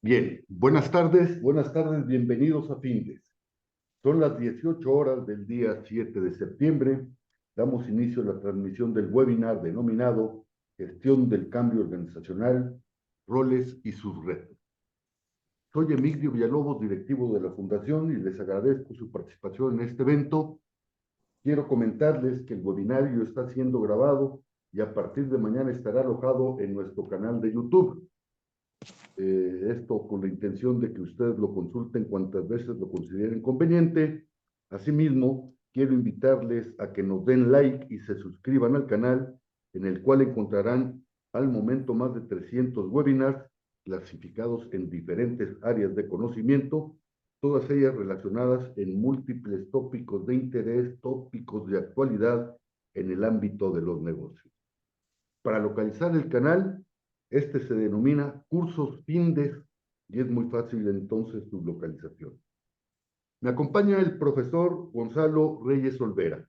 Bien, buenas tardes, bienvenidos a Findes. Son las 18 horas del día 7 de septiembre. Damos inicio a la transmisión del webinar denominado Gestión del Cambio Organizacional, Roles y sus Retos. Soy Emilio Villalobos, directivo de la Fundación, y les agradezco su participación en este evento. Quiero comentarles que el webinario está siendo grabado y a partir de mañana estará alojado en nuestro canal de YouTube. Esto con la intención de que ustedes lo consulten cuantas veces lo consideren conveniente. Asimismo, quiero invitarles a que nos den like y se suscriban al canal, en el cual encontrarán al momento más de 300 webinars clasificados en diferentes áreas de conocimiento, todas ellas relacionadas en múltiples tópicos de interés, tópicos de actualidad en el ámbito de los negocios. Para localizar el canal, este se denomina Cursos Findes y es muy fácil entonces su localización. Me acompaña el profesor Gonzalo Reyes Olvera,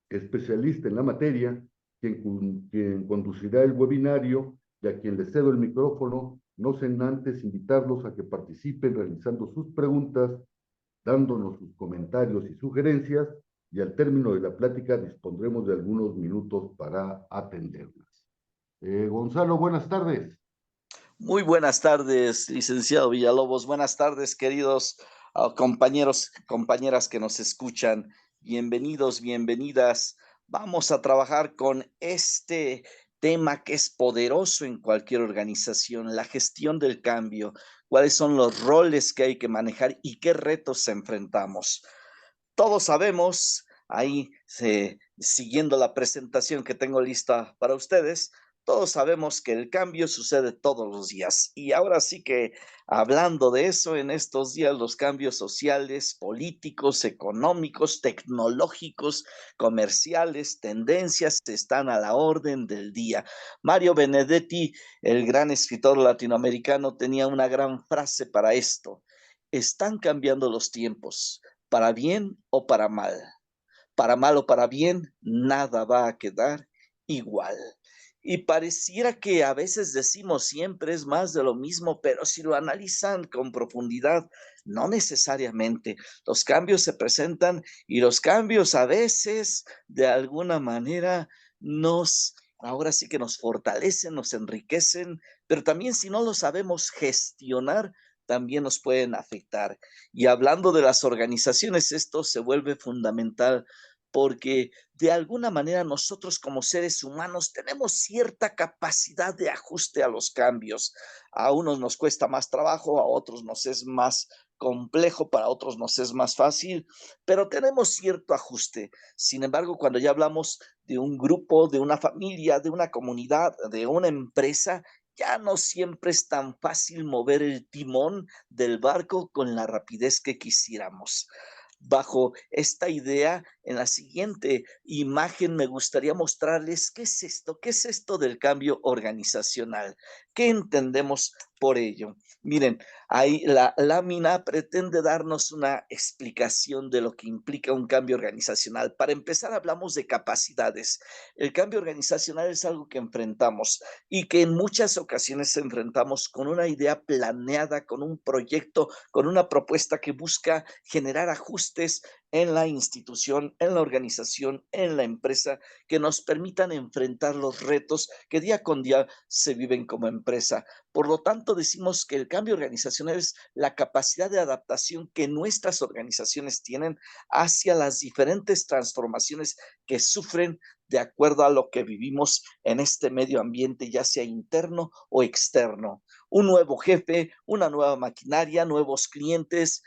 especialista en la materia, quien conducirá el webinario y a quien le cedo el micrófono, no sin antes invitarlos a que participen realizando sus preguntas, dándonos sus comentarios y sugerencias, y al término de la plática dispondremos de algunos minutos para atenderlas. Gonzalo, buenas tardes. Muy buenas tardes, licenciado Villalobos. Buenas tardes, queridos compañeros, compañeras que nos escuchan. Bienvenidos, bienvenidas. Vamos a trabajar con este tema que es poderoso en cualquier organización, la gestión del cambio. ¿Cuáles son los roles que hay que manejar y qué retos enfrentamos? Todos sabemos, siguiendo la presentación que tengo lista para ustedes, todos sabemos que el cambio sucede todos los días. Y ahora sí que hablando de eso, en estos días los cambios sociales, políticos, económicos, tecnológicos, comerciales, tendencias están a la orden del día. Mario Benedetti, el gran escritor latinoamericano, tenía una gran frase para esto. Están cambiando los tiempos, para bien o para mal o para bien, nada va a quedar igual. Y pareciera que a veces decimos siempre es más de lo mismo, pero si lo analizan con profundidad, no necesariamente. Los cambios se presentan y los cambios a veces, de alguna manera, ahora sí que nos fortalecen, nos enriquecen, pero también si no lo sabemos gestionar, también nos pueden afectar. Y hablando de las organizaciones, esto se vuelve fundamental porque de alguna manera nosotros como seres humanos tenemos cierta capacidad de ajuste a los cambios. A unos nos cuesta más trabajo, a otros nos es más complejo, para otros nos es más fácil, pero tenemos cierto ajuste. Sin embargo, cuando ya hablamos de un grupo, de una familia, de una comunidad, de una empresa, ya no siempre es tan fácil mover el timón del barco con la rapidez que quisiéramos. Bajo esta idea, en la siguiente imagen me gustaría mostrarles qué es esto del cambio organizacional, qué entendemos por ello. Miren, ahí la lámina pretende darnos una explicación de lo que implica un cambio organizacional. Para empezar, hablamos de capacidades. El cambio organizacional es algo que enfrentamos y que en muchas ocasiones enfrentamos con una idea planeada, con un proyecto, con una propuesta que busca generar ajustes en la institución, en la organización, en la empresa, que nos permitan enfrentar los retos que día con día se viven como empresa. Por lo tanto, decimos que el cambio organizacional es la capacidad de adaptación que nuestras organizaciones tienen hacia las diferentes transformaciones que sufren de acuerdo a lo que vivimos en este medio ambiente, ya sea interno o externo. Un nuevo jefe, una nueva maquinaria, nuevos clientes,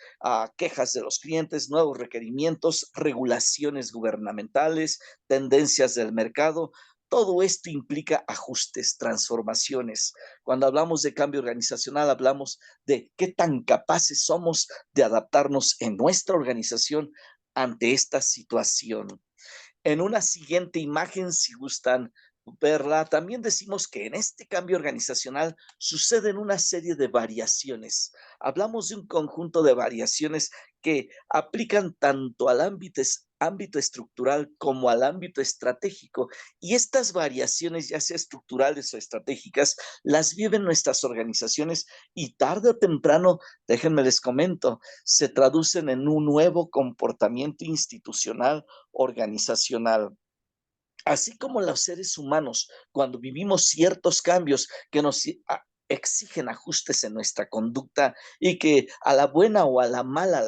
quejas de los clientes, nuevos requerimientos, regulaciones gubernamentales, tendencias del mercado. Todo esto implica ajustes, transformaciones. Cuando hablamos de cambio organizacional, hablamos de qué tan capaces somos de adaptarnos en nuestra organización ante esta situación. En una siguiente imagen, si gustan verla, también decimos que en este cambio organizacional suceden una serie de variaciones. Hablamos de un conjunto de variaciones que aplican tanto al ámbito estructural como al ámbito estratégico. Y estas variaciones, ya sea estructurales o estratégicas, las viven nuestras organizaciones y tarde o temprano, déjenme les comento, se traducen en un nuevo comportamiento institucional, organizacional. Así como los seres humanos, cuando vivimos ciertos cambios que nos exigen ajustes en nuestra conducta y que a la buena o a la mala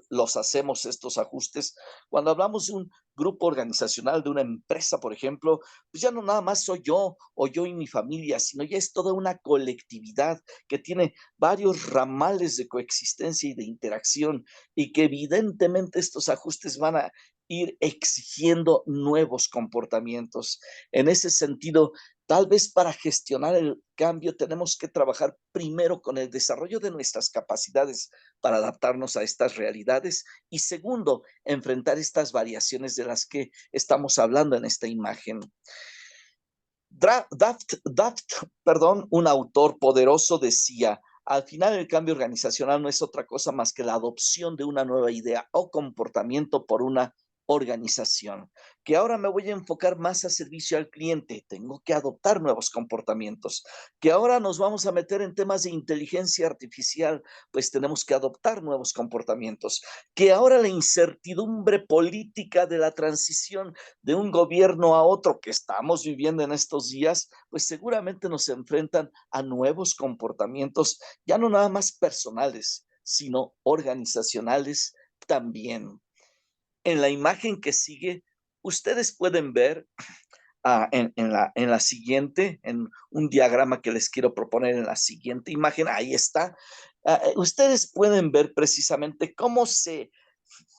los hacemos estos ajustes, cuando hablamos de un grupo organizacional, de una empresa, por ejemplo, pues ya no nada más soy yo o yo y mi familia, sino ya es toda una colectividad que tiene varios ramales de coexistencia y de interacción y que evidentemente estos ajustes van a ir exigiendo nuevos comportamientos. En ese sentido, tal vez para gestionar el cambio tenemos que trabajar primero con el desarrollo de nuestras capacidades para adaptarnos a estas realidades y segundo, enfrentar estas variaciones de las que estamos hablando en esta imagen. Daft, un autor poderoso, decía, al final el cambio organizacional no es otra cosa más que la adopción de una nueva idea o comportamiento por una organización, que ahora me voy a enfocar más a servicio al cliente, tengo que adoptar nuevos comportamientos, que ahora nos vamos a meter en temas de inteligencia artificial, pues tenemos que adoptar nuevos comportamientos, que ahora la incertidumbre política de la transición de un gobierno a otro que estamos viviendo en estos días, pues seguramente nos enfrentan a nuevos comportamientos, ya no nada más personales, sino organizacionales también. En la imagen que sigue, ustedes pueden ver en la siguiente, en un diagrama que les quiero proponer en la siguiente imagen, ahí está. Ustedes pueden ver precisamente cómo se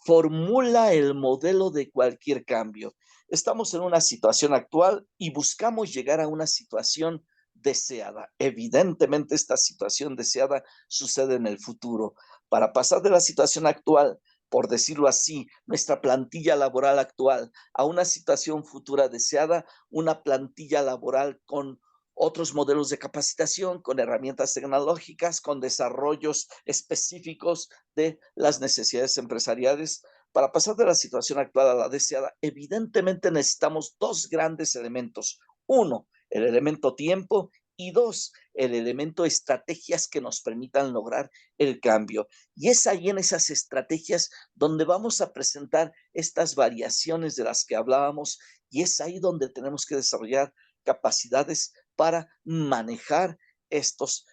formula el modelo de cualquier cambio. Estamos en una situación actual y buscamos llegar a una situación deseada. Evidentemente, esta situación deseada sucede en el futuro. Para pasar de la situación actual, por decirlo así, nuestra plantilla laboral actual, a una situación futura deseada, una plantilla laboral con otros modelos de capacitación, con herramientas tecnológicas, con desarrollos específicos de las necesidades empresariales. Para pasar de la situación actual a la deseada, evidentemente necesitamos dos grandes elementos. Uno, el elemento tiempo y dos, el elemento estrategias que nos permitan lograr el cambio. Y es ahí en esas estrategias donde vamos a presentar estas variaciones de las que hablábamos y es ahí donde tenemos que desarrollar capacidades para manejar estos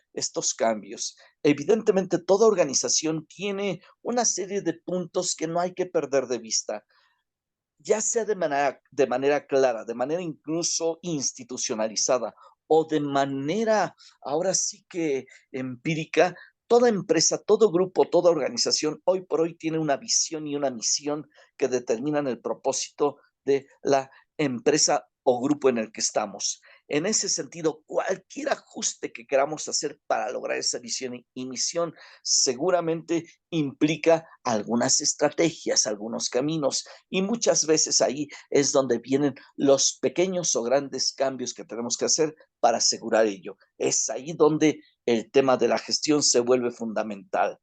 cambios. Evidentemente, toda organización tiene una serie de puntos que no hay que perder de vista, ya sea de manera clara, de manera incluso institucionalizada o de manera, ahora sí que empírica. Toda empresa, todo grupo, toda organización hoy por hoy tiene una visión y una misión que determinan el propósito de la empresa o grupo en el que estamos. En ese sentido, cualquier ajuste que queramos hacer para lograr esa visión y misión seguramente implica algunas estrategias, algunos caminos, y muchas veces ahí es donde vienen los pequeños o grandes cambios que tenemos que hacer para asegurar ello. Es ahí donde el tema de la gestión se vuelve fundamental.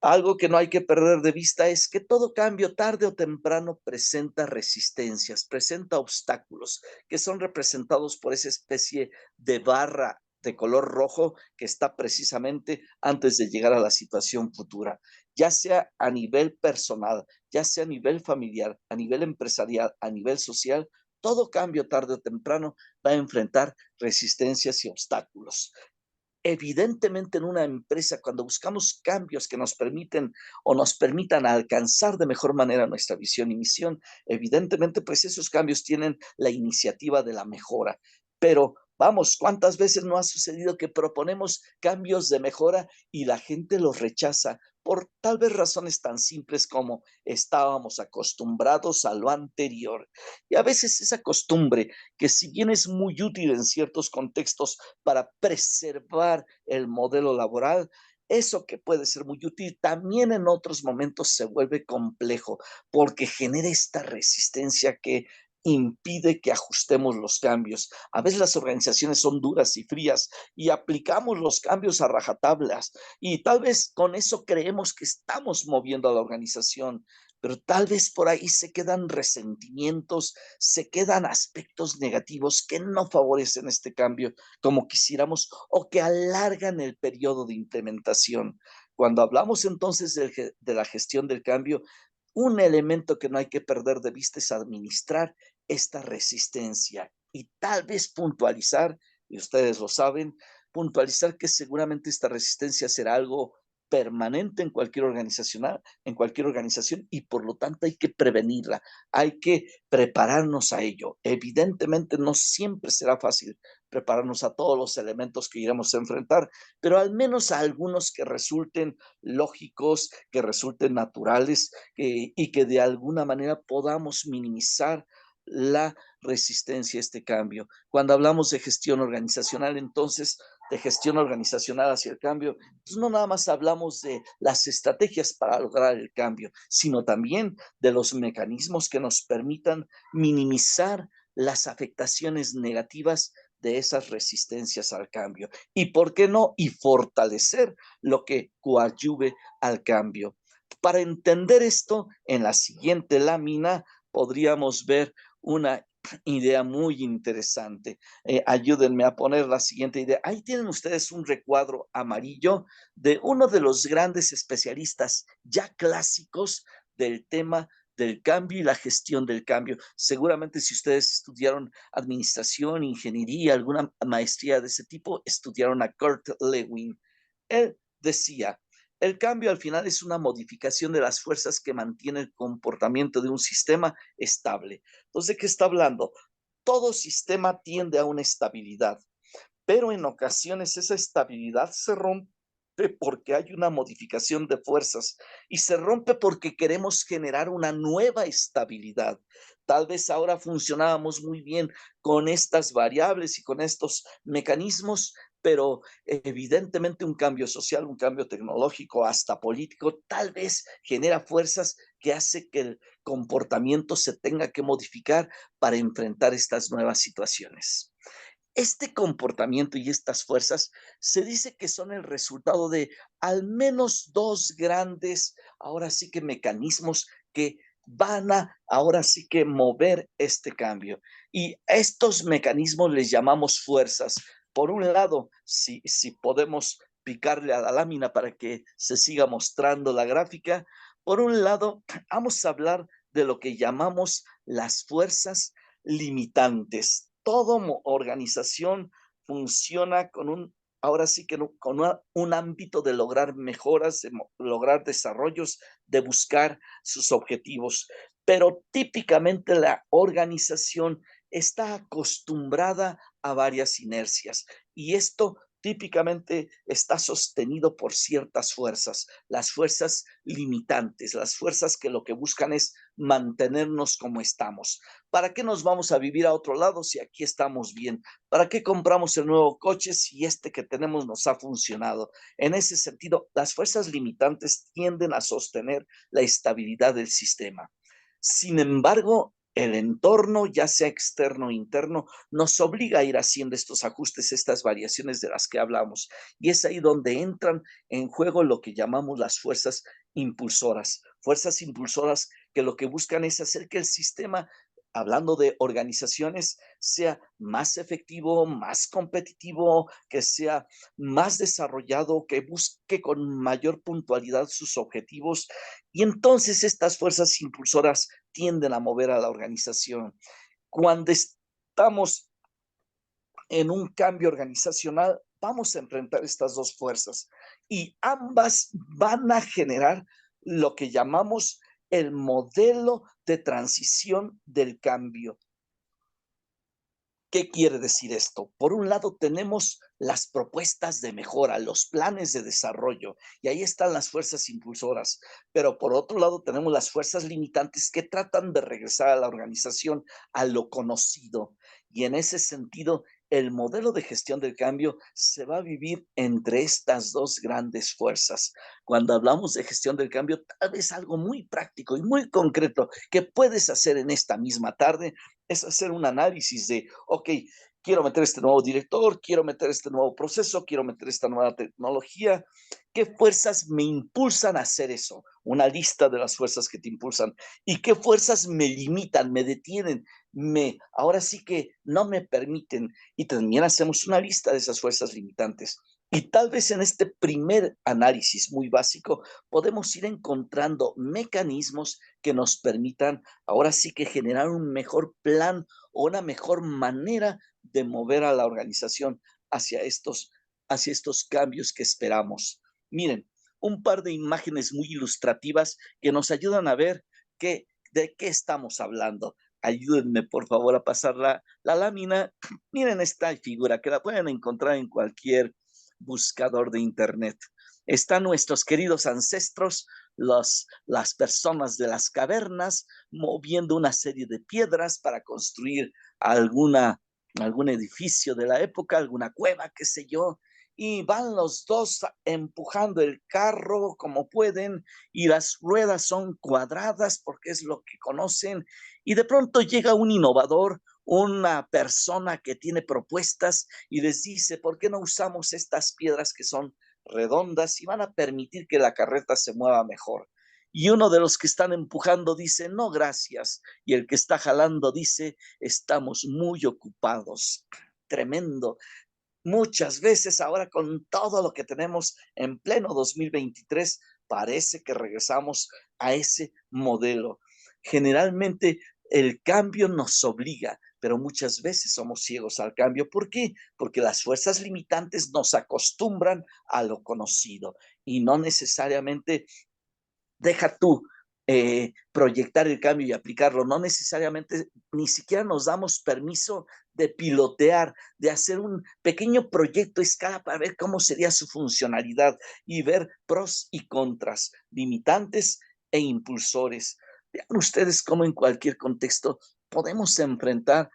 Algo que no hay que perder de vista es que todo cambio tarde o temprano presenta resistencias, presenta obstáculos que son representados por esa especie de barra de color rojo que está precisamente antes de llegar a la situación futura, ya sea a nivel personal, ya sea a nivel familiar, a nivel empresarial, a nivel social. Todo cambio tarde o temprano va a enfrentar resistencias y obstáculos. Evidentemente, en una empresa, cuando buscamos cambios que nos permiten o nos permitan alcanzar de mejor manera nuestra visión y misión, evidentemente, pues esos cambios tienen la iniciativa de la mejora. Pero vamos, ¿cuántas veces no ha sucedido que proponemos cambios de mejora y la gente los rechaza por tal vez razones tan simples como estábamos acostumbrados a lo anterior? Y a veces esa costumbre, que si bien es muy útil en ciertos contextos para preservar el modelo laboral, eso que puede ser muy útil también en otros momentos se vuelve complejo porque genera esta resistencia que impide que ajustemos los cambios. A veces las organizaciones son duras y frías y aplicamos los cambios a rajatablas y tal vez con eso creemos que estamos moviendo a la organización, pero tal vez por ahí se quedan resentimientos, se quedan aspectos negativos que no favorecen este cambio como quisiéramos o que alargan el periodo de implementación. Cuando hablamos entonces de la gestión del cambio, un elemento que no hay que perder de vista es administrar esta resistencia y tal vez puntualizar, y ustedes lo saben, puntualizar que seguramente esta resistencia será algo permanente en cualquier organización y por lo tanto hay que prevenirla, hay que prepararnos a ello. Evidentemente no siempre será fácil prepararnos a todos los elementos que iremos a enfrentar, pero al menos a algunos que resulten lógicos, que resulten naturales y que de alguna manera podamos minimizar la resistencia a este cambio. Cuando hablamos de gestión organizacional, entonces, de gestión organizacional hacia el cambio, pues no nada más hablamos de las estrategias para lograr el cambio, sino también de los mecanismos que nos permitan minimizar las afectaciones negativas de esas resistencias al cambio. Y por qué no, y fortalecer lo que coadyuve al cambio. Para entender esto, en la siguiente lámina podríamos ver una idea muy interesante. Ayúdenme a poner la siguiente idea. Ahí tienen ustedes un recuadro amarillo de uno de los grandes especialistas ya clásicos del tema del cambio y la gestión del cambio. Seguramente si ustedes estudiaron administración, ingeniería, alguna maestría de ese tipo, estudiaron a Kurt Lewin. Él decía, el cambio al final es una modificación de las fuerzas que mantiene el comportamiento de un sistema estable. Entonces, ¿de qué está hablando? Todo sistema tiende a una estabilidad, pero en ocasiones esa estabilidad se rompe porque hay una modificación de fuerzas y se rompe porque queremos generar una nueva estabilidad. Tal vez ahora funcionábamos muy bien con estas variables y con estos mecanismos, pero evidentemente un cambio social, un cambio tecnológico, hasta político, tal vez genera fuerzas que hace que el comportamiento se tenga que modificar para enfrentar estas nuevas situaciones. Este comportamiento y estas fuerzas se dice que son el resultado de al menos dos grandes, ahora sí que mecanismos que van a ahora sí que mover este cambio. Y a estos mecanismos les llamamos fuerzas. Por un lado, si podemos picarle a la lámina para que se siga mostrando la gráfica, por un lado, vamos a hablar de lo que llamamos las fuerzas limitantes. Toda organización funciona con ahora sí que con un ámbito de lograr mejoras, de lograr desarrollos, de buscar sus objetivos. Pero típicamente la organización está acostumbrada a varias inercias y esto típicamente está sostenido por ciertas fuerzas, las fuerzas limitantes, las fuerzas que lo que buscan es mantenernos como estamos. ¿Para qué nos vamos a vivir a otro lado si aquí estamos bien? ¿Para qué compramos el nuevo coche si este que tenemos nos ha funcionado? En ese sentido, las fuerzas limitantes tienden a sostener la estabilidad del sistema. Sin embargo, el entorno, ya sea externo o interno, nos obliga a ir haciendo estos ajustes, estas variaciones de las que hablamos. Y es ahí donde entran en juego lo que llamamos las fuerzas impulsoras que lo que buscan es hacer que el sistema, hablando de organizaciones, sea más efectivo, más competitivo, que sea más desarrollado, que busque con mayor puntualidad sus objetivos. Y entonces estas fuerzas impulsoras tienden a mover a la organización. Cuando estamos en un cambio organizacional, vamos a enfrentar estas dos fuerzas y ambas van a generar lo que llamamos el modelo de transición del cambio. ¿Qué quiere decir esto? Por un lado tenemos las propuestas de mejora, los planes de desarrollo, y ahí están las fuerzas impulsoras, pero por otro lado tenemos las fuerzas limitantes que tratan de regresar a la organización a lo conocido. Y en ese sentido, el modelo de gestión del cambio se va a vivir entre estas dos grandes fuerzas. Cuando hablamos de gestión del cambio, tal vez algo muy práctico y muy concreto que puedes hacer en esta misma tarde es hacer un análisis de, ok, quiero meter este nuevo director, quiero meter este nuevo proceso, quiero meter esta nueva tecnología. ¿Qué fuerzas me impulsan a hacer eso? Una lista de las fuerzas que te impulsan. ¿Y qué fuerzas me limitan, me detienen, ahora sí que no me permiten? Y también hacemos una lista de esas fuerzas limitantes. Y tal vez en este primer análisis muy básico podemos ir encontrando mecanismos que nos permitan ahora sí que generar un mejor plan o una mejor manera de mover a la organización hacia hacia estos cambios que esperamos. Miren, un par de imágenes muy ilustrativas que nos ayudan a ver de qué estamos hablando. Ayúdenme, por favor, a pasar la lámina. Miren esta figura que la pueden encontrar en cualquier buscador de internet. Están nuestros queridos ancestros, las personas de las cavernas, moviendo una serie de piedras para construir algún edificio de la época, alguna cueva, qué sé yo, y van los dos empujando el carro como pueden, y las ruedas son cuadradas porque es lo que conocen, y de pronto llega un innovador, una persona que tiene propuestas y les dice, ¿por qué no usamos estas piedras que son redondas y van a permitir que la carreta se mueva mejor? Y uno de los que están empujando dice, no, gracias. Y el que está jalando dice, estamos muy ocupados. Tremendo. Muchas veces ahora con todo lo que tenemos en pleno 2023, parece que regresamos a ese modelo. Generalmente el cambio nos obliga, pero muchas veces somos ciegos al cambio. ¿Por qué? Porque las fuerzas limitantes nos acostumbran a lo conocido y no necesariamente deja tú proyectar el cambio y aplicarlo. No necesariamente, ni siquiera nos damos permiso de pilotear, de hacer un pequeño proyecto a escala para ver cómo sería su funcionalidad y ver pros y contras, limitantes e impulsores. Vean ustedes cómo en cualquier contexto podemos enfrentar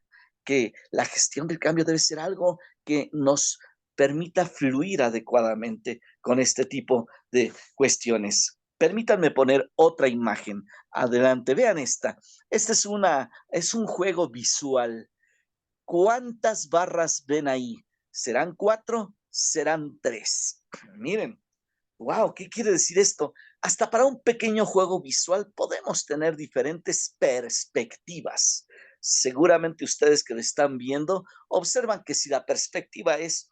que la gestión del cambio debe ser algo que nos permita fluir adecuadamente con este tipo de cuestiones. Permítanme poner otra imagen. Adelante, vean esta. Esta es un juego visual. ¿Cuántas barras ven ahí? ¿Serán 4? ¿Serán 3? Miren, wow, ¿qué quiere decir esto? Hasta para un pequeño juego visual podemos tener diferentes perspectivas. Seguramente ustedes que lo están viendo observan que si la perspectiva es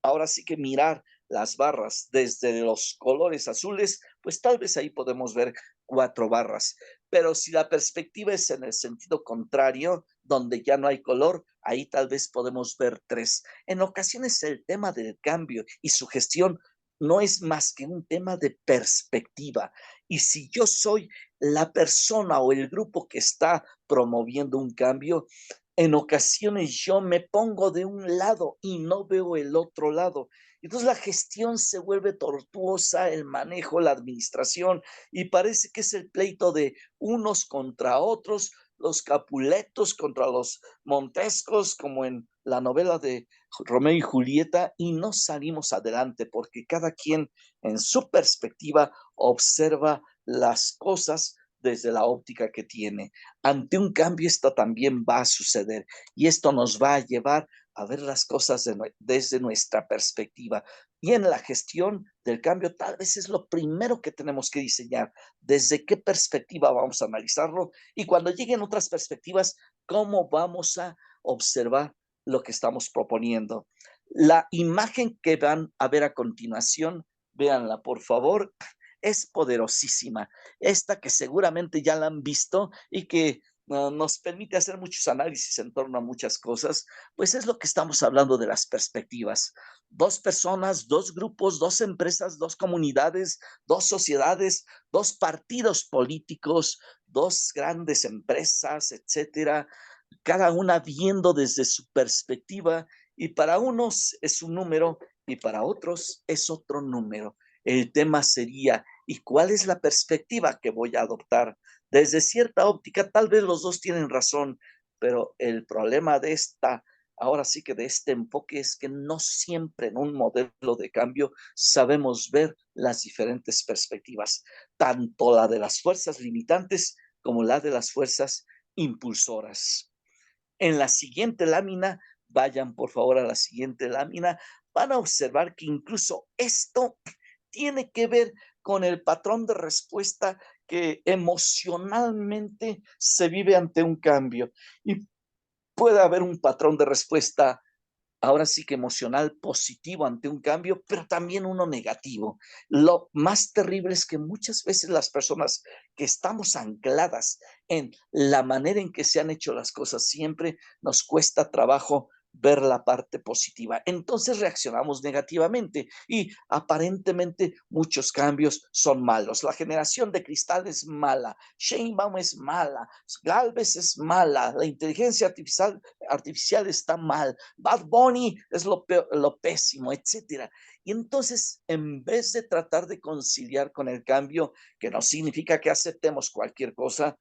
ahora sí que mirar las barras desde los colores azules, pues tal vez ahí podemos ver 4 barras. Pero si la perspectiva es en el sentido contrario, donde ya no hay color, ahí tal vez podemos ver 3. En ocasiones el tema del cambio y su gestión no es más que un tema de perspectiva. Y si yo soy la persona o el grupo que está promoviendo un cambio, en ocasiones yo me pongo de un lado y no veo el otro lado. Entonces la gestión se vuelve tortuosa, el manejo, la administración, y parece que es el pleito de unos contra otros, los Capuletos contra los Montescos, como en la novela de Romeo y Julieta, y no salimos adelante porque cada quien en su perspectiva observa las cosas desde la óptica que tiene. Ante un cambio esto también va a suceder y esto nos va a llevar a ver las cosas desde nuestra perspectiva. Y en la gestión del cambio tal vez es lo primero que tenemos que diseñar, desde qué perspectiva vamos a analizarlo y cuando lleguen otras perspectivas, cómo vamos a observar lo que estamos proponiendo. La imagen que van a ver a continuación, véanla por favor, es poderosísima. Esta que seguramente ya la han visto y que nos permite hacer muchos análisis en torno a muchas cosas, pues es lo que estamos hablando de las perspectivas. Dos personas, dos grupos, dos empresas, dos comunidades, dos sociedades, dos partidos políticos, dos grandes empresas, etcétera, cada una viendo desde su perspectiva y para unos es un número y para otros es otro número. El tema sería, ¿y cuál es la perspectiva que voy a adoptar? Desde cierta óptica, tal vez los dos tienen razón, pero el problema de ahora sí que de este enfoque es que no siempre en un modelo de cambio sabemos ver las diferentes perspectivas, tanto la de las fuerzas limitantes como la de las fuerzas impulsoras. En la siguiente lámina, vayan por favor a la siguiente lámina, van a observar que incluso esto tiene que ver con el patrón de respuesta que emocionalmente se vive ante un cambio. Y puede haber un patrón de respuesta ahora sí que emocional positivo ante un cambio, pero también uno negativo. Lo más terrible es que muchas veces las personas que estamos ancladas en la manera en que se han hecho las cosas siempre nos cuesta trabajo ver la parte positiva. Entonces reaccionamos negativamente y aparentemente muchos cambios son malos. La generación de cristal es mala, Sheinbaum es mala, Galvez es mala, la inteligencia artificial está mal, Bad Bunny es lo pésimo, etcétera. Y entonces, en vez de tratar de conciliar con el cambio, que no significa que aceptemos cualquier cosa,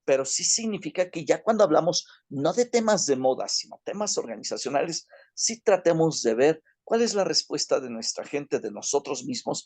pero sí significa que ya cuando hablamos no de temas de moda, sino temas organizacionales, sí tratemos de ver cuál es la respuesta de nuestra gente, de nosotros mismos,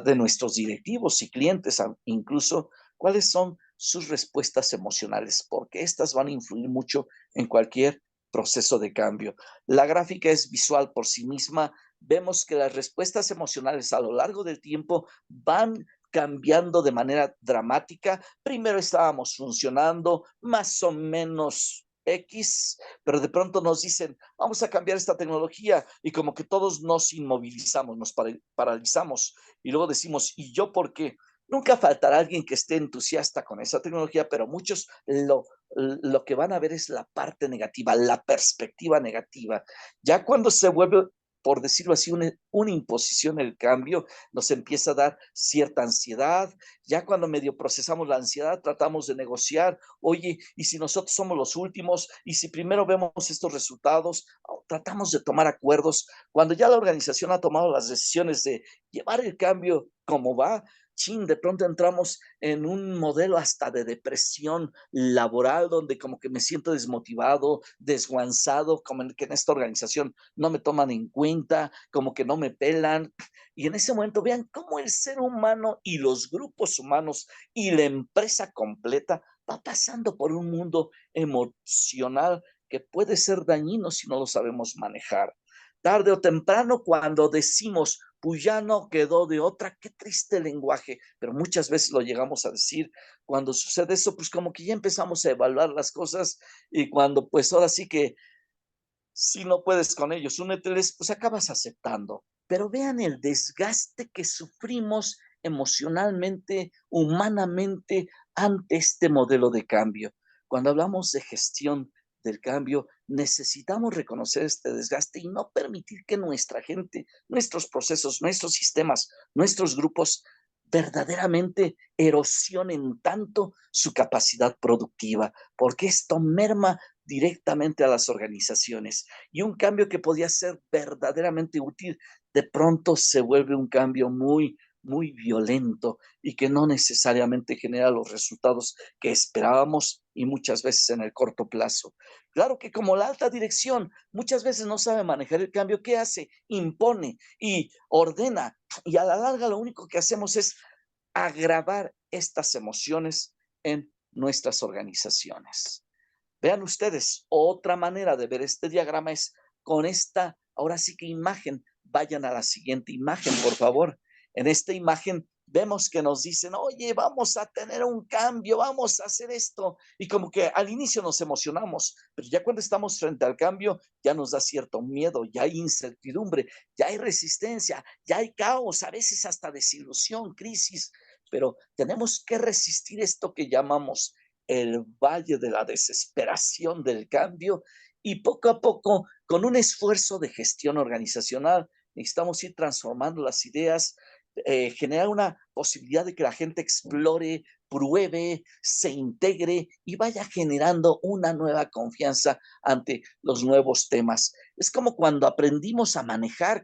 de nuestros directivos y clientes, incluso cuáles son sus respuestas emocionales, porque estas van a influir mucho en cualquier proceso de cambio. La gráfica es visual por sí misma. Vemos que las respuestas emocionales a lo largo del tiempo van cambiando de manera dramática. Primero estábamos funcionando más o menos X, pero de pronto nos dicen, vamos a cambiar esta tecnología y como que todos nos inmovilizamos, nos paralizamos y luego decimos, ¿y yo por qué? Nunca faltará alguien que esté entusiasta con esa tecnología, pero muchos lo que van a ver es la parte negativa, la perspectiva negativa. Ya cuando se vuelve, por decirlo así, una imposición el cambio, nos empieza a dar cierta ansiedad. Ya cuando medio procesamos la ansiedad, tratamos de negociar, oye, ¿y si nosotros somos los últimos? ¿Y si primero vemos estos resultados? Tratamos de tomar acuerdos. Cuando ya la organización ha tomado las decisiones de llevar el cambio como va, chin, de pronto entramos en un modelo hasta de depresión laboral, donde como que me siento desmotivado, desguanzado, como que en esta organización no me toman en cuenta, como que no me pelan. Y en ese momento vean cómo el ser humano y los grupos humanos y la empresa completa va pasando por un mundo emocional que puede ser dañino si no lo sabemos manejar. Tarde o temprano, cuando decimos, pues ya no quedó de otra, qué triste lenguaje, pero muchas veces lo llegamos a decir. Cuando sucede eso, pues como que ya empezamos a evaluar las cosas y cuando pues ahora sí que si no puedes con ellos, úneteles, pues acabas aceptando. Pero vean el desgaste que sufrimos emocionalmente, humanamente, ante este modelo de cambio. Cuando hablamos de gestión del cambio, necesitamos reconocer este desgaste y no permitir que nuestra gente, nuestros procesos, nuestros sistemas, nuestros grupos verdaderamente erosionen tanto su capacidad productiva, porque esto merma directamente a las organizaciones. Y un cambio que podía ser verdaderamente útil, de pronto se vuelve un cambio muy violento y que no necesariamente genera los resultados que esperábamos y muchas veces en el corto plazo. Claro que como la alta dirección muchas veces no sabe manejar el cambio, ¿qué hace? Impone y ordena y a la larga lo único que hacemos es agravar estas emociones en nuestras organizaciones. Vean ustedes, otra manera de ver este diagrama es con esta, ahora sí que imagen. Vayan a la siguiente imagen, por favor. En esta imagen vemos que nos dicen, oye, vamos a tener un cambio, vamos a hacer esto. Y como que al inicio nos emocionamos, pero ya cuando estamos frente al cambio, ya nos da cierto miedo, ya hay incertidumbre, ya hay resistencia, ya hay caos, a veces hasta desilusión, crisis, pero tenemos que resistir esto que llamamos el valle de la desesperación del cambio y poco a poco, con un esfuerzo de gestión organizacional, necesitamos ir transformando las ideas, generar una posibilidad de que la gente explore, pruebe, se integre y vaya generando una nueva confianza ante los nuevos temas. Es como cuando aprendimos a manejar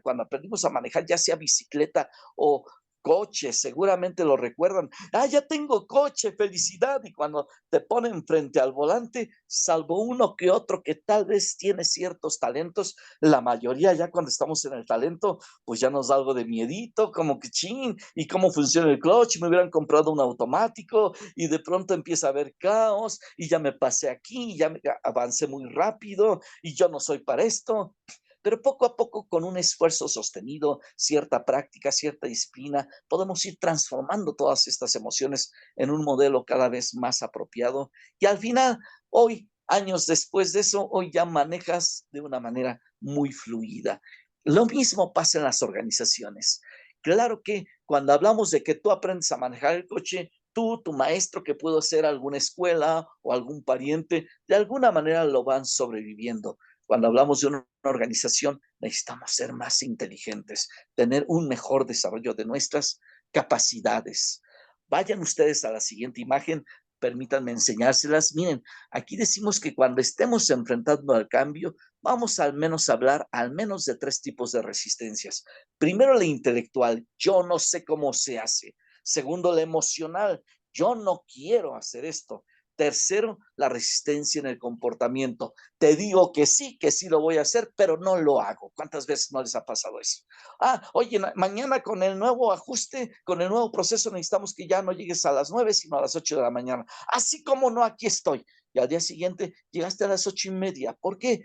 ya sea bicicleta o coche, seguramente lo recuerdan. Ah, ya tengo coche, felicidad. Y cuando te ponen frente al volante, salvo uno que otro que tal vez tiene ciertos talentos, la mayoría ya cuando estamos en el talento, pues ya nos da algo de miedito, como que chin, y cómo funciona el clutch, me hubieran comprado un automático y de pronto empieza a haber caos y ya me pasé aquí, ya avancé muy rápido y yo no soy para esto. Pero poco a poco, con un esfuerzo sostenido, cierta práctica, cierta disciplina, podemos ir transformando todas estas emociones en un modelo cada vez más apropiado. Y al final, hoy, años después de eso, hoy ya manejas de una manera muy fluida. Lo mismo pasa en las organizaciones. Claro que cuando hablamos de que tú aprendes a manejar el coche, tú, tu maestro, que pudo ser alguna escuela o algún pariente, de alguna manera lo van sobreviviendo. Cuando hablamos de una organización, necesitamos ser más inteligentes, tener un mejor desarrollo de nuestras capacidades. Vayan ustedes a la siguiente imagen, permítanme enseñárselas. Miren, aquí decimos que cuando estemos enfrentando al cambio, vamos al menos a hablar al menos de tres tipos de resistencias. Primero, la intelectual, yo no sé cómo se hace. Segundo, la emocional, yo no quiero hacer esto. Tercero, la resistencia en el comportamiento. Te digo que sí lo voy a hacer, pero no lo hago. ¿Cuántas veces no les ha pasado eso? Ah, oye, mañana con el nuevo ajuste, con el nuevo proceso, necesitamos que ya no llegues a las 9, sino a las 8 de la mañana. Así como no, aquí estoy. Y al día siguiente llegaste a las 8:30. ¿Por qué?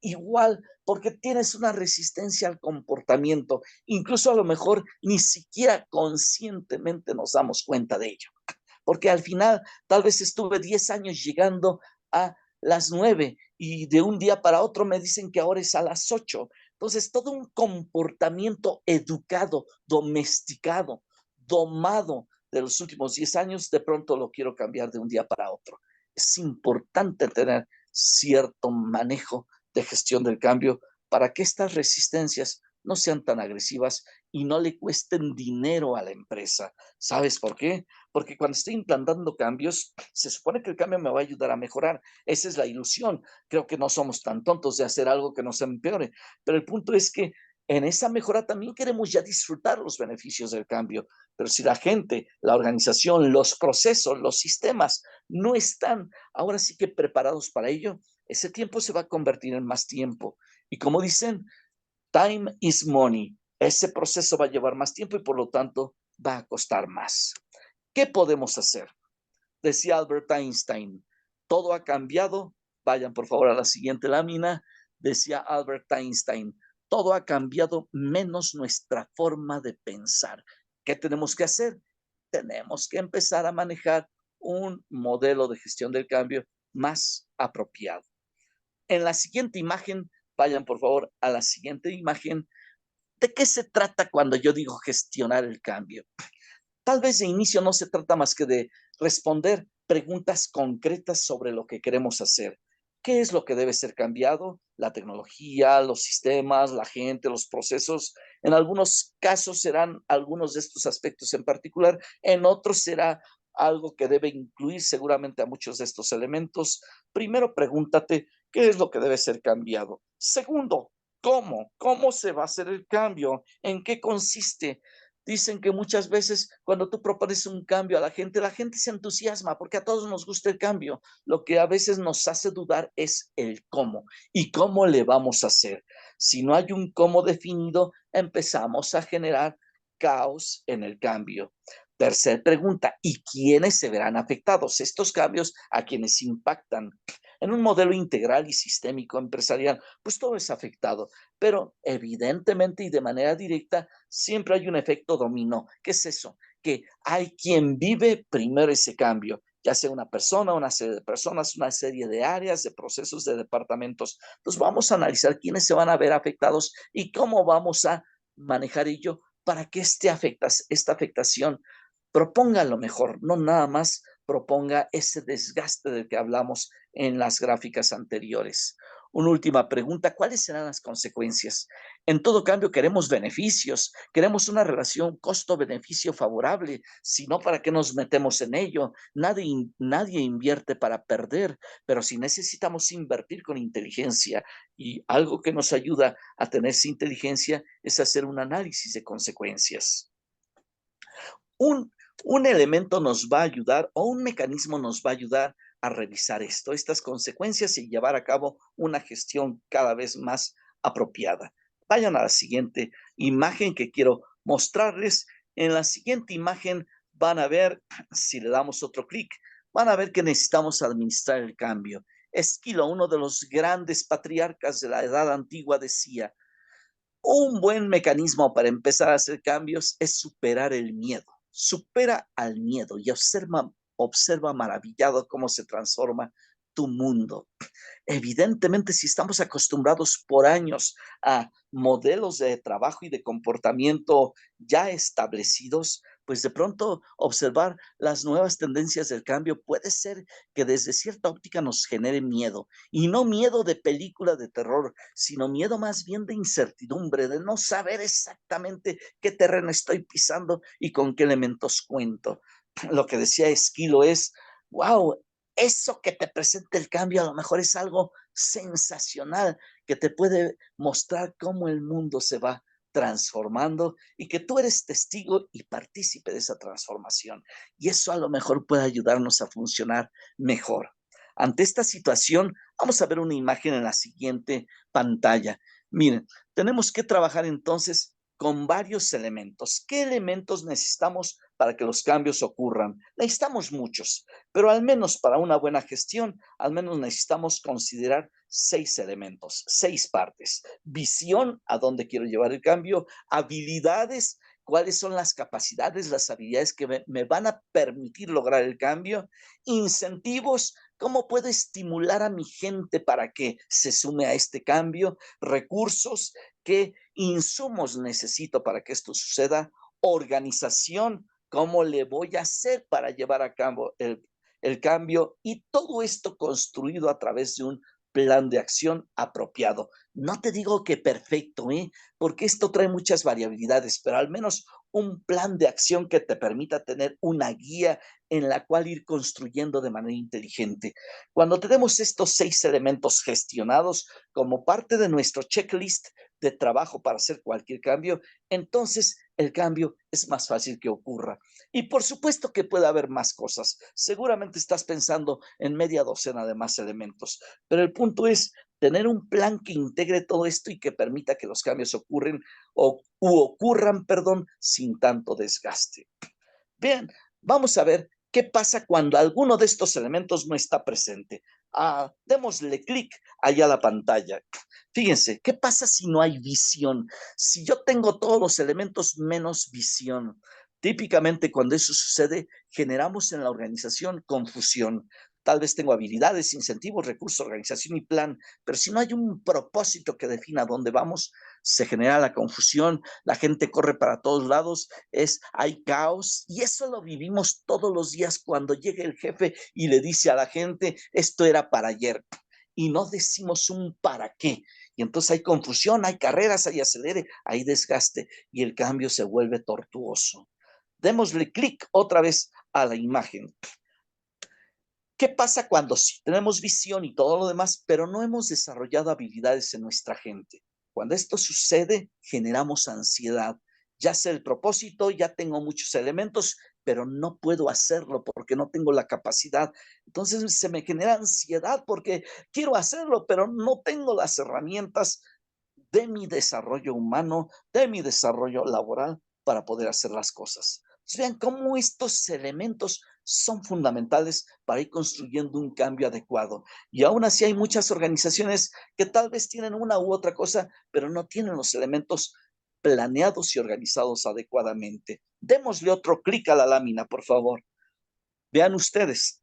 Igual, porque tienes una resistencia al comportamiento. Incluso a lo mejor ni siquiera conscientemente nos damos cuenta de ello. Porque al final tal vez estuve 10 años llegando a las 9 y de un día para otro me dicen que ahora es a las 8. Entonces, todo un comportamiento educado, domesticado, domado de los últimos 10 años, de pronto lo quiero cambiar de un día para otro. Es importante tener cierto manejo de gestión del cambio para que estas resistencias no sean tan agresivas y no le cuesten dinero a la empresa. ¿Sabes por qué? Porque cuando estoy implantando cambios, se supone que el cambio me va a ayudar a mejorar. Esa es la ilusión. Creo que no somos tan tontos de hacer algo que nos empeore. Pero el punto es que en esa mejora también queremos ya disfrutar los beneficios del cambio. Pero si la gente, la organización, los procesos, los sistemas no están ahora sí que preparados para ello, ese tiempo se va a convertir en más tiempo. Y como dicen, time is money. Ese proceso va a llevar más tiempo y por lo tanto va a costar más. ¿Qué podemos hacer? Decía Albert Einstein, todo ha cambiado. Vayan por favor a la siguiente lámina. Decía Albert Einstein, todo ha cambiado menos nuestra forma de pensar. ¿Qué tenemos que hacer? Tenemos que empezar a manejar un modelo de gestión del cambio más apropiado. En la siguiente imagen, vayan por favor a la siguiente imagen. ¿De qué se trata cuando yo digo gestionar el cambio? Tal vez de inicio no se trata más que de responder preguntas concretas sobre lo que queremos hacer. ¿Qué es lo que debe ser cambiado? La tecnología, los sistemas, la gente, los procesos. En algunos casos serán algunos de estos aspectos en particular, en otros será algo que debe incluir seguramente a muchos de estos elementos. Primero, pregúntate, ¿qué es lo que debe ser cambiado? Segundo, ¿cómo? ¿Cómo se va a hacer el cambio? ¿En qué consiste? Dicen que muchas veces cuando tú propones un cambio a la gente se entusiasma porque a todos nos gusta el cambio. Lo que a veces nos hace dudar es el cómo y cómo le vamos a hacer. Si no hay un cómo definido, empezamos a generar caos en el cambio. Tercer pregunta, ¿y quiénes se verán afectados? Estos cambios a quienes impactan. En un modelo integral y sistémico empresarial, pues todo es afectado, pero evidentemente y de manera directa siempre hay un efecto dominó. ¿Qué es eso? Que hay quien vive primero ese cambio, ya sea una persona, una serie de personas, una serie de áreas, de procesos, de departamentos. Entonces vamos a analizar quiénes se van a ver afectados y cómo vamos a manejar ello para que esta afectación proponga lo mejor, no nada más proponga ese desgaste del que hablamos en las gráficas anteriores. Una última pregunta, ¿cuáles serán las consecuencias? En todo cambio queremos beneficios, queremos una relación costo-beneficio favorable, si no, ¿para qué nos metemos en ello? Nadie invierte para perder, pero si necesitamos invertir con inteligencia y algo que nos ayuda a tener esa inteligencia es hacer un análisis de consecuencias. un elemento nos va a ayudar o un mecanismo nos va a ayudar a revisar estas consecuencias y llevar a cabo una gestión cada vez más apropiada. Vayan a la siguiente imagen que quiero mostrarles. En la siguiente imagen van a ver, si le damos otro clic, van a ver que necesitamos administrar el cambio. Esquilo, uno de los grandes patriarcas de la Edad Antigua, decía: un buen mecanismo para empezar a hacer cambios es superar el miedo. Supera al miedo y observa maravillado cómo se transforma tu mundo. Evidentemente, si estamos acostumbrados por años a modelos de trabajo y de comportamiento ya establecidos, pues de pronto observar las nuevas tendencias del cambio puede ser que desde cierta óptica nos genere miedo, y no miedo de película de terror, sino miedo más bien de incertidumbre, de no saber exactamente qué terreno estoy pisando y con qué elementos cuento. Lo que decía Esquilo es: wow, eso que te presenta el cambio a lo mejor es algo sensacional que te puede mostrar cómo el mundo se va transformando y que tú eres testigo y partícipe de esa transformación. Y eso a lo mejor puede ayudarnos a funcionar mejor. Ante esta situación, vamos a ver una imagen en la siguiente pantalla. Miren, tenemos que trabajar entonces con varios elementos. ¿Qué elementos necesitamos para que los cambios ocurran? Necesitamos muchos, pero al menos para una buena gestión, al menos necesitamos considerar 6 elementos, 6 partes. Visión, a dónde quiero llevar el cambio; habilidades, cuáles son las capacidades, las habilidades que me van a permitir lograr el cambio; incentivos, cómo puedo estimular a mi gente para que se sume a este cambio; recursos, qué insumos necesito para que esto suceda; organización, cómo le voy a hacer para llevar a cabo el cambio, y todo esto construido a través de un plan de acción apropiado. No te digo que perfecto, porque esto trae muchas variabilidades, pero al menos un plan de acción que te permita tener una guía en la cual ir construyendo de manera inteligente. Cuando tenemos estos 6 elementos gestionados como parte de nuestro checklist de trabajo para hacer cualquier cambio, entonces el cambio es más fácil que ocurra. Y por supuesto que puede haber más cosas. Seguramente estás pensando en media docena de más elementos, pero el punto es tener un plan que integre todo esto y que permita que los cambios ocurran, sin tanto desgaste. Bien, vamos a ver qué pasa cuando alguno de estos elementos no está presente. Démosle clic allá a la pantalla. Fíjense, ¿qué pasa si no hay visión? Si yo tengo todos los elementos menos visión. Típicamente cuando eso sucede, generamos en la organización confusión. Tal vez tengo habilidades, incentivos, recursos, organización y plan, pero si no hay un propósito que defina dónde vamos, se genera la confusión, la gente corre para todos lados, hay caos, y eso lo vivimos todos los días cuando llega el jefe y le dice a la gente: esto era para ayer, y no decimos un para qué. Y entonces hay confusión, hay carreras, hay acelere, hay desgaste, y el cambio se vuelve tortuoso. Démosle clic otra vez a la imagen. ¿Qué pasa cuando sí tenemos visión y todo lo demás, pero no hemos desarrollado habilidades en nuestra gente? Cuando esto sucede, generamos ansiedad. Ya sé el propósito, ya tengo muchos elementos, pero no puedo hacerlo porque no tengo la capacidad. Entonces se me genera ansiedad porque quiero hacerlo, pero no tengo las herramientas de mi desarrollo humano, de mi desarrollo laboral para poder hacer las cosas. Entonces, vean cómo estos elementos son fundamentales para ir construyendo un cambio adecuado. Y aún así hay muchas organizaciones que tal vez tienen una u otra cosa, pero no tienen los elementos planeados y organizados adecuadamente. Démosle otro clic a la lámina, por favor. Vean ustedes,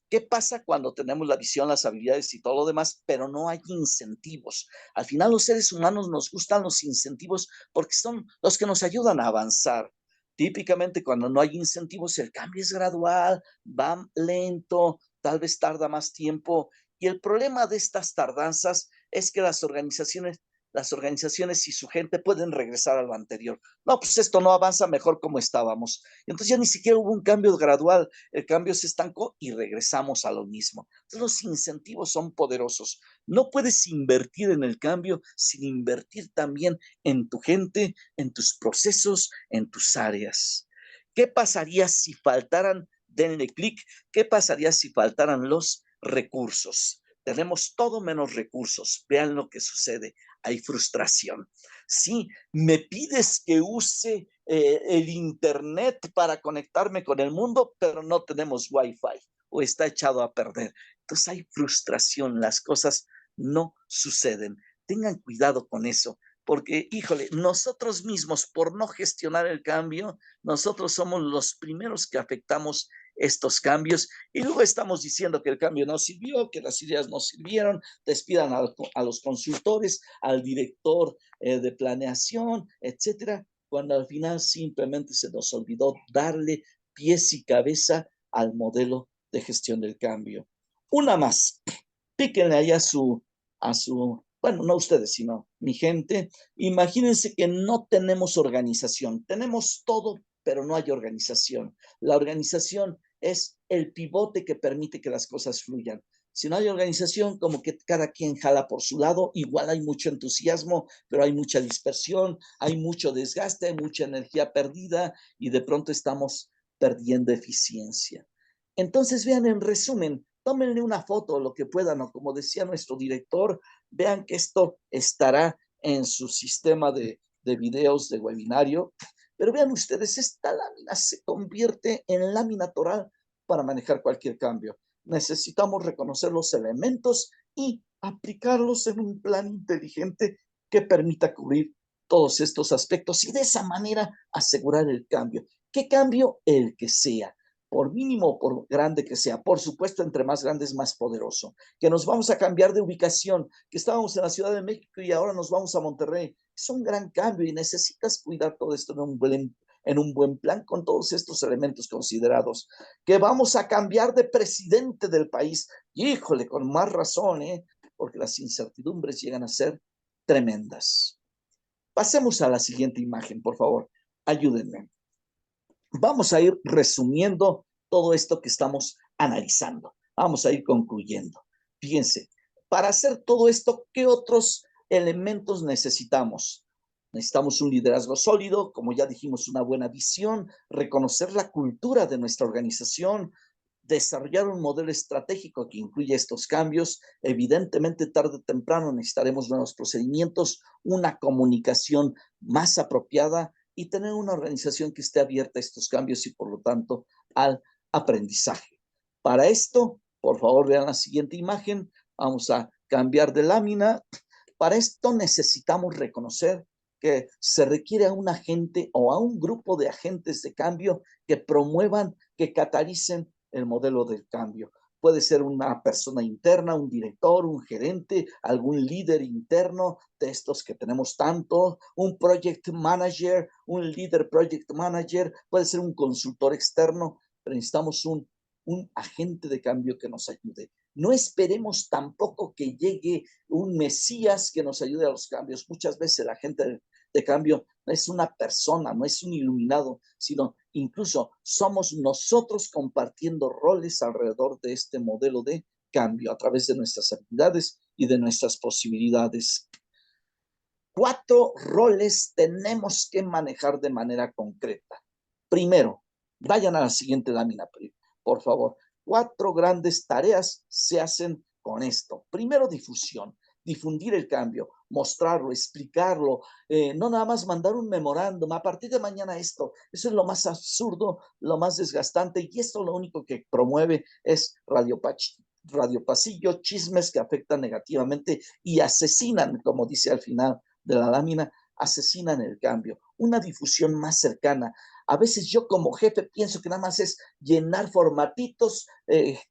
¿qué pasa cuando tenemos la visión, las habilidades y todo lo demás, pero no hay incentivos? Al final, los seres humanos nos gustan los incentivos porque son los que nos ayudan a avanzar. Típicamente, cuando no hay incentivos, el cambio es gradual, va lento, tal vez tarda más tiempo. Y el problema de estas tardanzas es que las organizaciones y su gente pueden regresar a lo anterior. No, pues esto no avanza mejor como estábamos. Entonces ya ni siquiera hubo un cambio gradual, el cambio se estancó y regresamos a lo mismo. Entonces los incentivos son poderosos. No puedes invertir en el cambio sin invertir también en tu gente, en tus procesos, en tus áreas. ¿Qué pasaría si faltaran, denle clic, qué pasaría si faltaran los recursos? Tenemos todo menos recursos. Vean lo que sucede. Hay frustración. Sí, me pides que use el internet para conectarme con el mundo, pero no tenemos wifi o está echado a perder. Entonces hay frustración, las cosas no suceden. Tengan cuidado con eso, porque, híjole, nosotros mismos, por no gestionar el cambio, nosotros somos los primeros que afectamos estos cambios y luego estamos diciendo que el cambio no sirvió, que las ideas no sirvieron, despidan a los consultores, al director de planeación, etcétera, cuando al final simplemente se nos olvidó darle pies y cabeza al modelo de gestión del cambio. Una más, píquenle ahí bueno, no ustedes, sino mi gente. Imagínense que no tenemos organización, tenemos todo, pero no hay organización. La organización es el pivote que permite que las cosas fluyan. Si no hay organización, como que cada quien jala por su lado, igual hay mucho entusiasmo, pero hay mucha dispersión, hay mucho desgaste, hay mucha energía perdida y de pronto estamos perdiendo eficiencia. Entonces, vean, en resumen, tómenle una foto, lo que puedan, o como decía nuestro director, vean que esto estará en su sistema de videos de webinario, pero vean ustedes, esta lámina se convierte en lámina toral para manejar cualquier cambio. Necesitamos reconocer los elementos y aplicarlos en un plan inteligente que permita cubrir todos estos aspectos y de esa manera asegurar el cambio. ¿Qué cambio? El que sea, por mínimo o por grande que sea. Por supuesto, entre más grande es más poderoso. Que nos vamos a cambiar de ubicación, que estábamos en la Ciudad de México y ahora nos vamos a Monterrey. Es un gran cambio y necesitas cuidar todo esto en un buen plan con todos estos elementos considerados. Que vamos a cambiar de presidente del país. Híjole, con más razón, porque las incertidumbres llegan a ser tremendas. Pasemos a la siguiente imagen, por favor. Ayúdenme. Vamos a ir resumiendo todo esto que estamos analizando. Vamos a ir concluyendo. Fíjense, para hacer todo esto, ¿qué otros elementos necesitamos? Necesitamos un liderazgo sólido, como ya dijimos, una buena visión, reconocer la cultura de nuestra organización, desarrollar un modelo estratégico que incluya estos cambios. Evidentemente, tarde o temprano necesitaremos nuevos procedimientos, una comunicación más apropiada y tener una organización que esté abierta a estos cambios y, por lo tanto, al aprendizaje. Para esto, por favor, vean la siguiente imagen. Vamos a cambiar de lámina. Para esto necesitamos reconocer que se requiere a un agente o a un grupo de agentes de cambio que promuevan, que catalicen el modelo del cambio. Puede ser una persona interna, un director, un gerente, algún líder interno de estos que tenemos tanto, un project manager, un líder project manager, puede ser un consultor externo, pero necesitamos un agente de cambio que nos ayude. No esperemos tampoco que llegue un Mesías que nos ayude a los cambios. Muchas veces la gente de cambio no es una persona, no es un iluminado, sino incluso somos nosotros compartiendo roles alrededor de este modelo de cambio a través de nuestras habilidades y de nuestras posibilidades. 4 roles tenemos que manejar de manera concreta. Primero, vayan a la siguiente lámina, por favor. 4 grandes tareas se hacen con esto. Primero, difusión. Difundir el cambio, mostrarlo, explicarlo, no nada más mandar un memorándum, a partir de mañana esto, eso es lo más absurdo, lo más desgastante, y esto lo único que promueve es radio pasillo, chismes que afectan negativamente y asesinan, como dice al final de la lámina, asesinan el cambio. Una difusión más cercana. A veces yo como jefe pienso que nada más es llenar formatitos,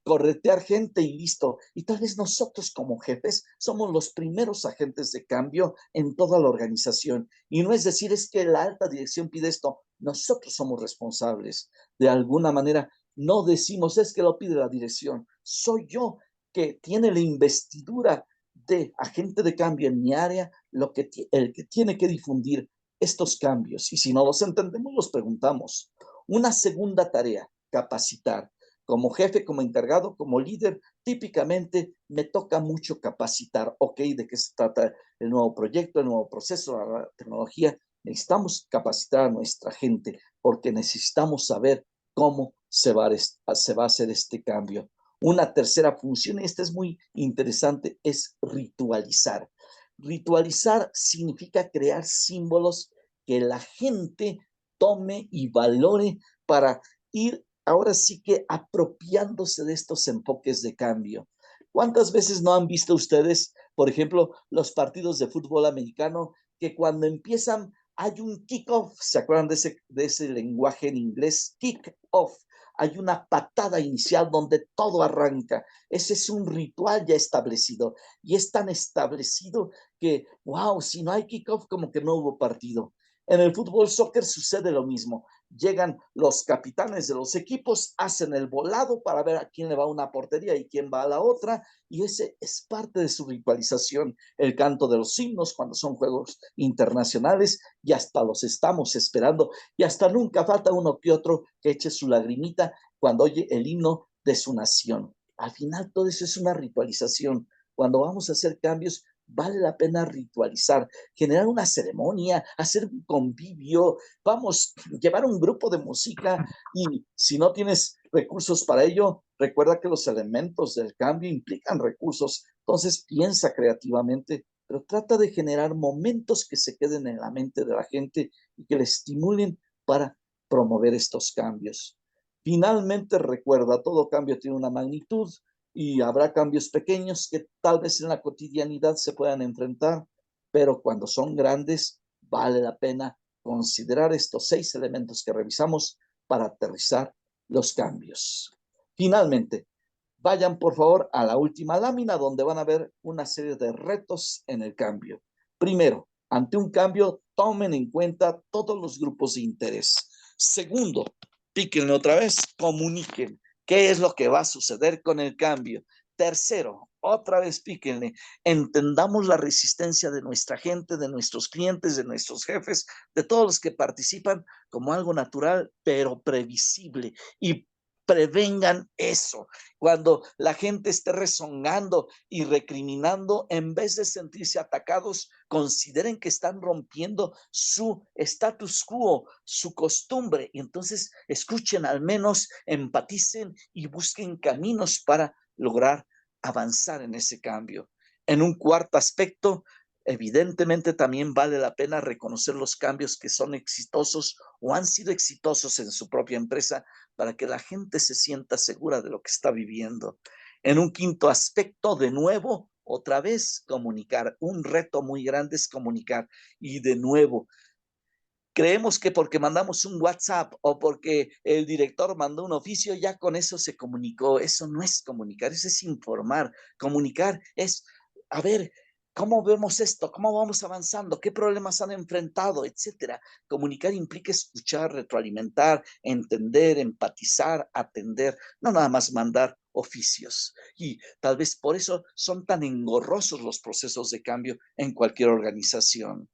corretear gente y listo. Y tal vez nosotros como jefes somos los primeros agentes de cambio en toda la organización. Y no es decir, es que la alta dirección pide esto. Nosotros somos responsables. De alguna manera, no decimos es que lo pide la dirección. Soy yo que tiene la investidura de agente de cambio en mi área, el que tiene que difundir estos cambios. Y si no los entendemos, los preguntamos. Una segunda tarea, capacitar. Como jefe, como encargado, como líder, típicamente me toca mucho capacitar. Ok, ¿de qué se trata el nuevo proyecto, el nuevo proceso, la tecnología? necesitamos capacitar a nuestra gente porque necesitamos saber cómo se va a hacer este cambio. Una tercera función, y esta es muy interesante, es ritualizar. Ritualizar significa crear símbolos que la gente tome y valore para ir ahora sí que apropiándose de estos enfoques de cambio. ¿Cuántas veces no han visto ustedes, por ejemplo, los partidos de fútbol americano, que cuando empiezan hay un kick-off? ¿Se acuerdan de ese lenguaje en inglés? Kick-off. Hay una patada inicial donde todo arranca. Ese es un ritual ya establecido. Y es tan establecido que, wow, si no hay kickoff, como que no hubo partido. En el fútbol soccer sucede lo mismo. Llegan los capitanes de los equipos, hacen el volado para ver a quién le va a una portería y quién va a la otra, y ese es parte de su ritualización. El canto de los himnos cuando son juegos internacionales, y hasta los estamos esperando, y hasta nunca falta uno que otro que eche su lagrimita cuando oye el himno de su nación. Al final todo eso es una ritualización. Cuando vamos a hacer cambios, vale la pena ritualizar, generar una ceremonia, hacer un convivio, vamos, llevar un grupo de música, y si no tienes recursos para ello, recuerda que los elementos del cambio implican recursos, entonces piensa creativamente, pero trata de generar momentos que se queden en la mente de la gente y que le estimulen para promover estos cambios. Finalmente, recuerda, todo cambio tiene una magnitud, y habrá cambios pequeños que tal vez en la cotidianidad se puedan enfrentar, pero cuando son grandes, vale la pena considerar estos 6 elementos que revisamos para aterrizar los cambios. Finalmente, vayan por favor a la última lámina donde van a ver una serie de retos en el cambio. Primero, ante un cambio, tomen en cuenta todos los grupos de interés. Segundo, píquenle otra vez, comuniquen qué es lo que va a suceder con el cambio. Tercero, otra vez píquenle, entendamos la resistencia de nuestra gente, de nuestros clientes, de nuestros jefes, de todos los que participan como algo natural, pero previsible, y prevengan eso. Cuando la gente esté rezongando y recriminando, en vez de sentirse atacados, consideren que están rompiendo su status quo, su costumbre, y entonces escuchen, al menos empaticen y busquen caminos para lograr avanzar en ese cambio. En un cuarto aspecto, evidentemente también vale la pena reconocer los cambios que son exitosos o han sido exitosos en su propia empresa, para que la gente se sienta segura de lo que está viviendo. En un quinto aspecto, de nuevo, otra vez, comunicar. Un reto muy grande es comunicar. Y de nuevo, creemos que porque mandamos un WhatsApp o porque el director mandó un oficio, ya con eso se comunicó. Eso no es comunicar, eso es informar. Comunicar es, a ver, ¿cómo vemos esto? ¿Cómo vamos avanzando? ¿Qué problemas han enfrentado? Etcétera. Comunicar implica escuchar, retroalimentar, entender, empatizar, atender, no nada más mandar oficios. Y tal vez por eso son tan engorrosos los procesos de cambio en cualquier organización.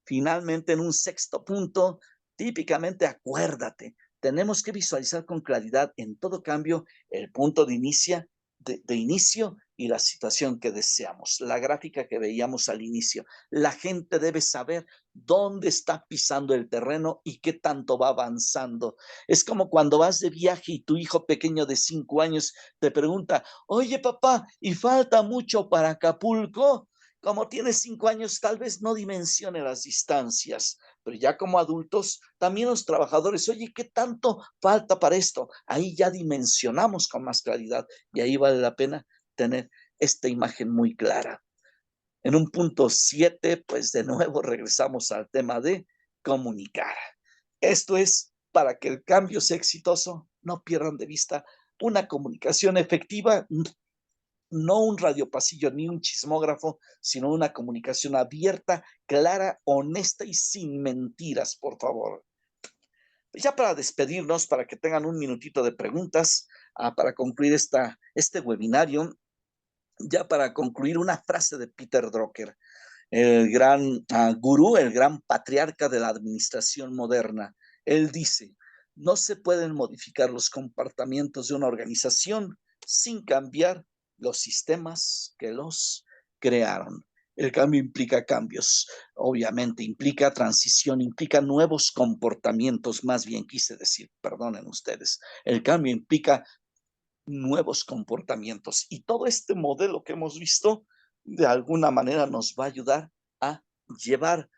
Finalmente, en un sexto punto, típicamente acuérdate, tenemos que visualizar con claridad en todo cambio el punto de inicio y la situación que deseamos. La gráfica que veíamos al inicio. La gente debe saber dónde está pisando el terreno y qué tanto va avanzando. Es como cuando vas de viaje y tu hijo pequeño de 5 años te pregunta, oye papá, ¿y falta mucho para Acapulco? Como tiene 5 años, tal vez no dimensione las distancias, pero ya como adultos, también los trabajadores, oye, ¿qué tanto falta para esto? Ahí ya dimensionamos con más claridad, y ahí vale la pena tener esta imagen muy clara. En un punto 7, pues de nuevo regresamos al tema de comunicar. Esto es, para que el cambio sea exitoso, no pierdan de vista una comunicación efectiva, no un radiopasillo ni un chismógrafo, sino una comunicación abierta, clara, honesta y sin mentiras, por favor. Ya para despedirnos, para que tengan un minutito de preguntas, para concluir este webinario, ya para concluir, una frase de Peter Drucker, el gran gurú, el gran patriarca de la administración moderna. Él dice, no se pueden modificar los comportamientos de una organización sin cambiar los sistemas que los crearon. El cambio implica cambios, obviamente, implica transición, implica nuevos comportamientos, más bien quise decir, perdonen ustedes. El cambio implica nuevos comportamientos y todo este modelo que hemos visto, de alguna manera nos va a ayudar a llevar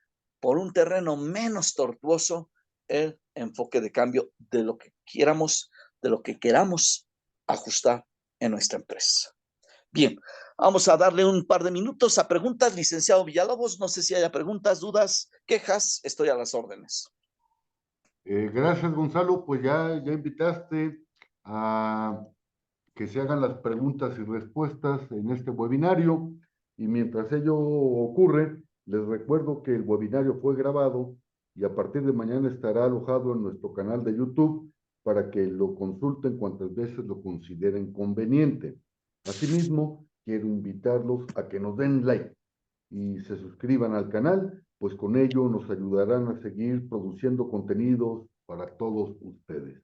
por un terreno menos tortuoso el enfoque de cambio de lo que queramos, de lo que queramos ajustar en nuestra empresa. Bien, vamos a darle un par de minutos a preguntas, licenciado Villalobos. No sé si haya preguntas, dudas, quejas. Estoy a las órdenes. Gracias, Gonzalo. Pues ya invitaste a que se hagan las preguntas y respuestas en este webinario. Y mientras ello ocurre, les recuerdo que el webinario fue grabado y a partir de mañana estará alojado en nuestro canal de YouTube para que lo consulten cuantas veces lo consideren conveniente. Asimismo, quiero invitarlos a que nos den like y se suscriban al canal, pues con ello nos ayudarán a seguir produciendo contenidos para todos ustedes.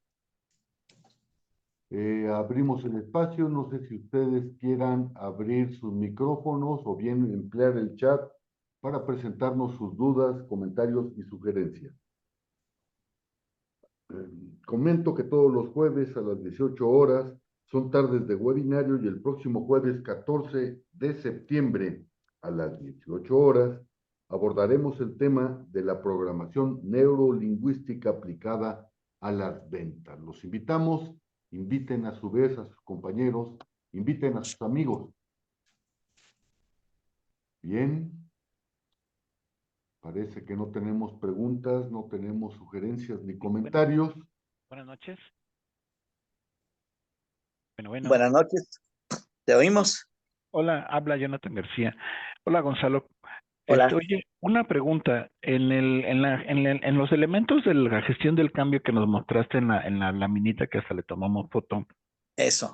Abrimos el espacio, no sé si ustedes quieran abrir sus micrófonos o bien emplear el chat para presentarnos sus dudas, comentarios y sugerencias. Comento que todos los jueves a las 18 horas son tardes de webinario y el próximo jueves 14 de septiembre a las 18 horas abordaremos el tema de la programación neurolingüística aplicada a las ventas. Los invitamos, inviten a su vez a sus compañeros, inviten a sus amigos. Bien, parece que no tenemos preguntas, no tenemos sugerencias ni comentarios. Buenas noches. Bueno. Buenas noches. ¿Te oímos? Hola, habla Jonathan García. Hola, Gonzalo. Hola. Oye, una pregunta. En los elementos de la gestión del cambio que nos mostraste en la laminita que hasta le tomamos foto, Eso.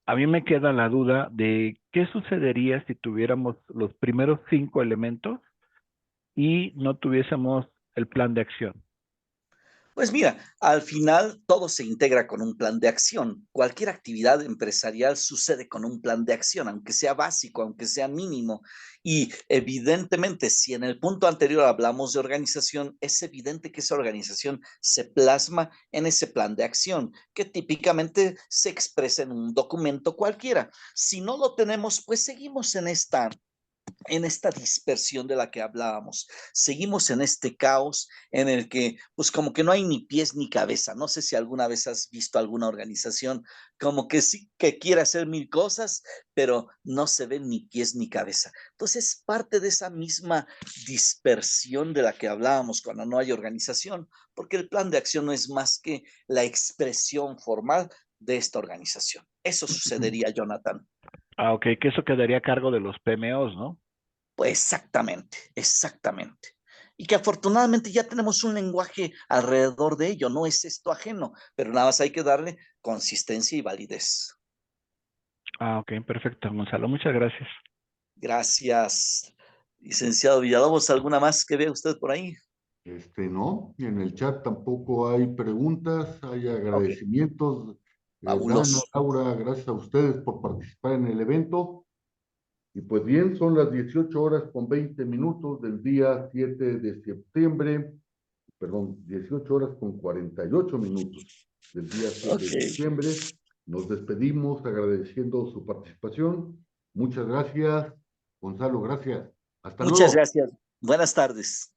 a mí me queda la duda de qué sucedería si tuviéramos los primeros 5 elementos y no tuviésemos el plan de acción. Pues mira, al final todo se integra con un plan de acción. Cualquier actividad empresarial sucede con un plan de acción, aunque sea básico, aunque sea mínimo. Y evidentemente, si en el punto anterior hablamos de organización, es evidente que esa organización se plasma en ese plan de acción, que típicamente se expresa en un documento cualquiera. Si no lo tenemos, pues seguimos en esta dispersión de la que hablábamos. Seguimos en este caos en el que, pues como que no hay ni pies ni cabeza. No sé si alguna vez has visto alguna organización como que sí que quiere hacer mil cosas, pero no se ven ni pies ni cabeza. Entonces, parte de esa misma dispersión de la que hablábamos cuando no hay organización, porque el plan de acción no es más que la expresión formal de esta organización. Eso sucedería, Jonathan. Ah, ok, que eso quedaría a cargo de los PMOs, ¿no? Pues exactamente, exactamente. Y que afortunadamente ya tenemos un lenguaje alrededor de ello, no es esto ajeno, pero nada más hay que darle consistencia y validez. Ah, ok, perfecto, Gonzalo, muchas gracias. Gracias, licenciado Villalobos. ¿Alguna más que vea usted por ahí? No, y en el chat tampoco hay preguntas, hay Ok, agradecimientos. Dana, fabuloso. Laura, gracias a ustedes por participar en el evento. Y pues bien, son las 18 horas con 20 minutos del día 7 de septiembre, perdón, 18 horas con 48 minutos del día 7 de Ok, septiembre. Nos despedimos agradeciendo su participación. Muchas gracias, Gonzalo, gracias. Hasta muchas luego. gracias. Buenas tardes.